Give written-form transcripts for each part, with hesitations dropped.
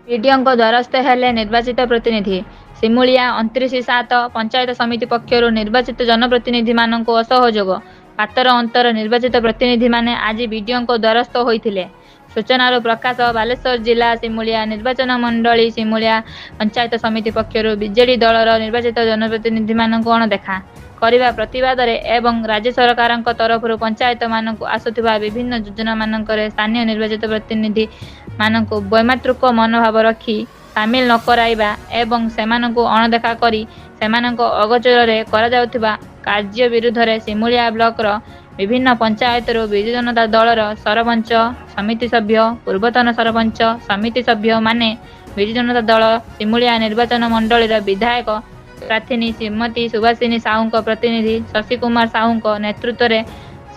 Video द्वारस्थ हेले निर्वाचित प्रतिनिधि सिमुलिया 29/7 पंचायत समिति पक्षर निर्वाचित जनप्रतिनिधि मानक असहयोग पातर अंतर निर्वाचित प्रतिनिधि माने आज विडीओ द्वारस्थ होइथिले। सूचनार प्रकाश बालेश्वर जिला सिमुलिया निर्वाचन मंडली सिमुलिया पंचायत समिति पक्षर बीजेडी दलर निर्वाचित जनप्रतिनिधि मानक अणदेखा करने प्रतिवाद एवं राज्य सरकार तरफ पंचायत मानक आसुथिबा विभिन्न योजना मानकरे स्थानीय निर्वाचित प्रतिनिधि मानक वैमातृक मनोभाव रखी सामिल न कराइबा एवं सेमानकु अणदेखा करी सेमानक अगोचर करा जाउथिबा कार्य विरुद्ध रे सिमुलिया ब्लॉकर विभिन्न पंचायत विजु जनता दलर सरपंच समिति सभ्य पूर्वतन सरपंच समिति सभ्य माने विजु जनता दल सिमुलिया निर्वाचन मंडली विधायक प्रार्थिनी श्रीमती सुभाषिनी साहू प्रतिनिधि शशि कुमार साहू नेतृत्व में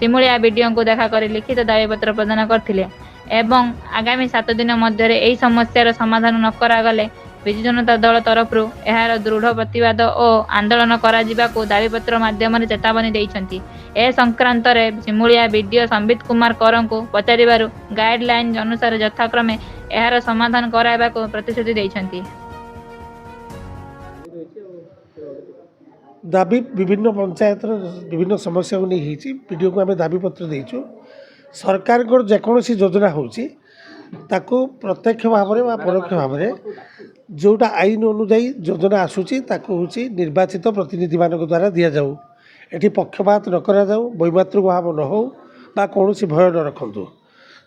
सिमुलिया विडीओ को देखा कर लिखित दाबीपत्र प्रदान करथिले एवं आगामी 7 दिन मध्य यही समस्यार समाधान न करागले विजु जनता दल तरफ यार दृढ़ प्रतिवाद और आंदोलन को दाबीपत्र माध्यम चेतावनी देइछंती। ए संक्रांत सिमुलिया विडीओ संबित कुमार कर को पचारिबारु गाइडलाइन अनुसार यथाक्रमे यार समाधान कराइबा को प्रतिश्रुति देइछंती। दाबी विभिन्न पंचायत विभिन्न समस्या को नहीं वीडियो को आम दाबीपत्र देचु सरकार को जेकोसी योजना होची प्रत्यक्ष भाव में परोक्ष भाव में जोटा आईन अनुजाई योजना आसूची हूँ निर्वाचित प्रतिनिधि मान द्वारा दि जाऊ एटी पक्षपात न करा जाऊ वैमातृक भाव न हो बा कौन भय न रखु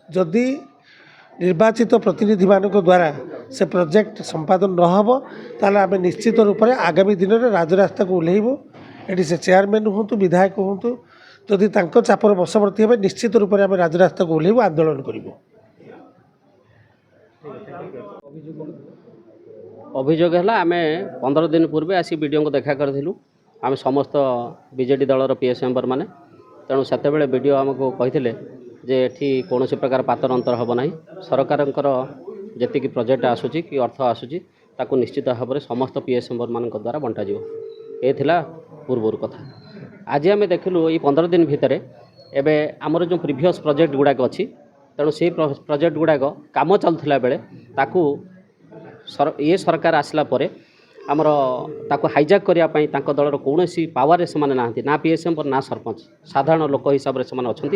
जदि निर्वाचित प्रतिनिधि मान द्वारा से प्रोजेक्ट संपादन नहब ताल आम निश्चित रूप से आगामी दिन में राजरास्ता को ओह्लैबू ये से चेयरमैन हूँ विधायक हूँ जदि चापर बशवर्ती हे निश्चित रूप से आम राजरास्ता को ओह्लैबू आंदोलन करूँ। अभियोग है आम 15 दिन पूर्व आसी वीडियो को देखा करूँ आम समस्त बीजेडी दलर पीएस मेम्बर मैंने तेणु से वीडियो आमको कही जे एठी कौन प्रकार पातर अंतर हम ना सरकार जी प्रोजेक्ट आसूची कि अर्थ आसूची ताकू निश्चित भाव में समस्त पीएस मेम्बर मान द्वारा बंटा ये पूर्वर कथा आज आम देखलु ये 15 दिन भितर एवं आमर जो प्रीवियस प्रोजेक्ट गुड़ाक अच्छी तेणु से प्रोजेक्ट गुड़ाक काम चलुला बेले ताकू ये सरकार आसला परे आमर ताकू हाइजैक करने दलर कौन पावर से ना पीएस मेम्बर ना सरपंच साधारण लोक हिसाब से अच्छा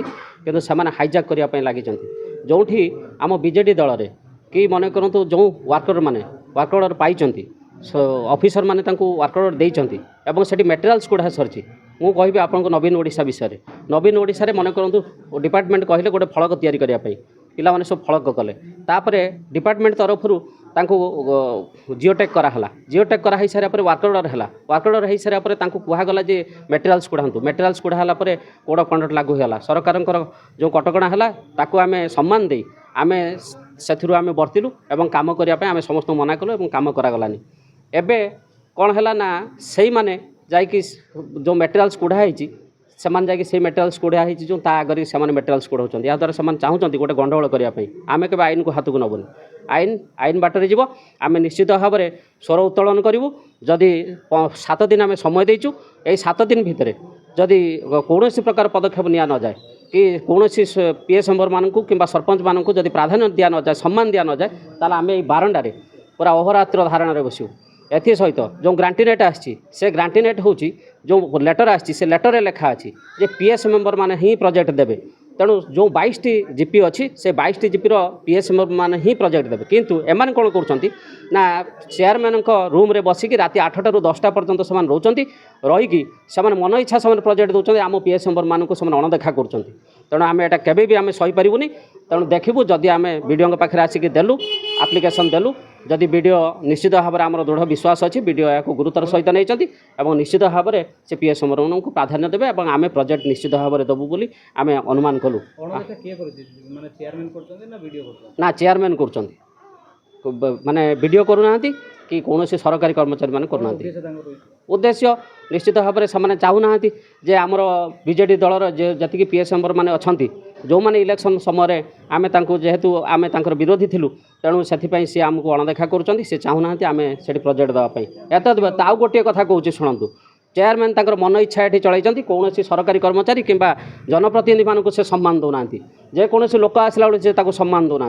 किंतु से हाइजैक करने लगी जो आम बीजेडी दल में कि मन करूँ जो वर्क ऑर्डर पाई ऑफिसर माने वर्क ऑर्डर देती से मटेरियल्स गुड़ा सरी मु कहि आपको नवीन ओडिशा विषय नवीन ओडिशा मन करूँ डिपार्टमेंट कहले गोटे फलक तैयारी करने पिला माने सब फलक कले तापरे डिपार्टमेंट तरफ जिओटेक कराला जिओटेक कराई सारापर वर्क ऑर्डर है वर्क ऑर्डर हो सारापर कहगला जे मटेरियल्स गुड़ातु मटेरियल्स गुड़ाला कोड ऑफ कंडक्ट लागू है सरकार जो कटकणा है आम सम्मान दे आम से आम बर्तिलु एवं काम करने आम समस्त मना कलु और कम करागलानी एबे कौन है ना से मैंने जाकि जो मटेरियल्स कुढ़ाई से मटेरियल्स कुढ़ाई जो आगे से मटेरियल्स कुढ़ाऊँ या द्वारा से चाहूँगी गोटे गंडगोल करने आम के आईन को हाथ को नबुनि आईन बाटर जीव आम निश्चित भाव में स्वर उत्तोलन करूँ जदि 7 दिन आम समय देचु यही 7 दिन भितर जदि कौन प्रकार पदक्षेप नि न जाए कि कौन पीएस मेम्बर मानू कि सरपंच मानू जदि प्राधान्य दि न जाए सम्मान दि न जाए ताल आम ये बारंडारे पूरा अहोरात्र धारणा बसू एथि सहित जो ग्रांटीनेट आसी से ग्रांटीनेट हूँ जो लेटर आसी से लेटर लेखा अच्छी जे पीएस मेम्बर माने ही प्रोजेक्ट देवे तेणु जो 22टी जीपी अच्छी से 22टी जीपी पीएस मेम्बर माने ही प्रोजेक्ट देवे किंतु एमान कौन कर चेयरमैन रूम रे बसिकी राति 8टा ରୁ 10टा पर्यंत से रोचंती रहीकि से मन इच्छा से प्रोजेक्ट दूसरे आम पीएस मेम्बर मानक से अणदेखा कर तेणु आम एटा केबे भी आम सही पारूनी तेणु देखू जदि आम वीडियो पाखे आसिक देलु आप्लिकेसन देलु जदि वीडियो निश्चित भाव में आम दृढ़ विश्वास अच्छी वीडियो या गुरुतर सहित नहीं निश्चित भाव में से पीएस मेम्बर को प्राधान्य देवे और आम प्रोजेक्ट निश्चित भाव में देवु बोली आम अनुमान कलु ना चेयरमैन कर माने वीडियो करूना कि कौन सरकारी कर्मचारी मैंने करना उद्देश्य निश्चित भाव में चाहूना जे आमर बीजेडी दलर जी पीएस मेम्बर मैंने अच्छा जो मैंने इलेक्शन समय आम जेहेतु आम विरोधी थिलु तेणु से सी आमको अणदेखा कर चाहूना आम से प्रोजेक्ट देवाई एत आउ गोटे कथा कहूँ शुणु चेयरमैन तांकर मन इच्छा ये चलती कौन सरकारी कर्मचारी किंबा जनप्रतिनिधि मानक से सम्मान दौना जेकोसी लोक आसला बेले से सम्मान दौना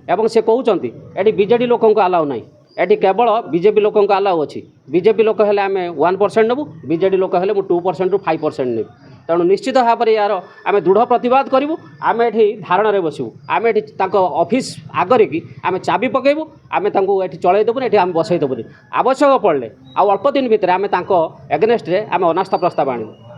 एवं से कहते ये बीजेडी लोक आलाउ ना ये केवल बीजेपी लोक आलाउ अच्छी बीजेपी लोक हेले आम 1% नेबू बीजेडी लोक हेले 2% रु 5% नेबू तेणु निश्चित भाव में यार आम दृढ़ प्रतिवाद करूँ आम ये धारणा बसबू आम ये ऑफिस आगे कि आम चाबी पकेबू आम ये चलईदेबून ये आम बसईदेबून आवश्यक पड़े आ अल्प दिन भितर आम एगेनेस्ट आम अनास्था प्रस्ताव आणु।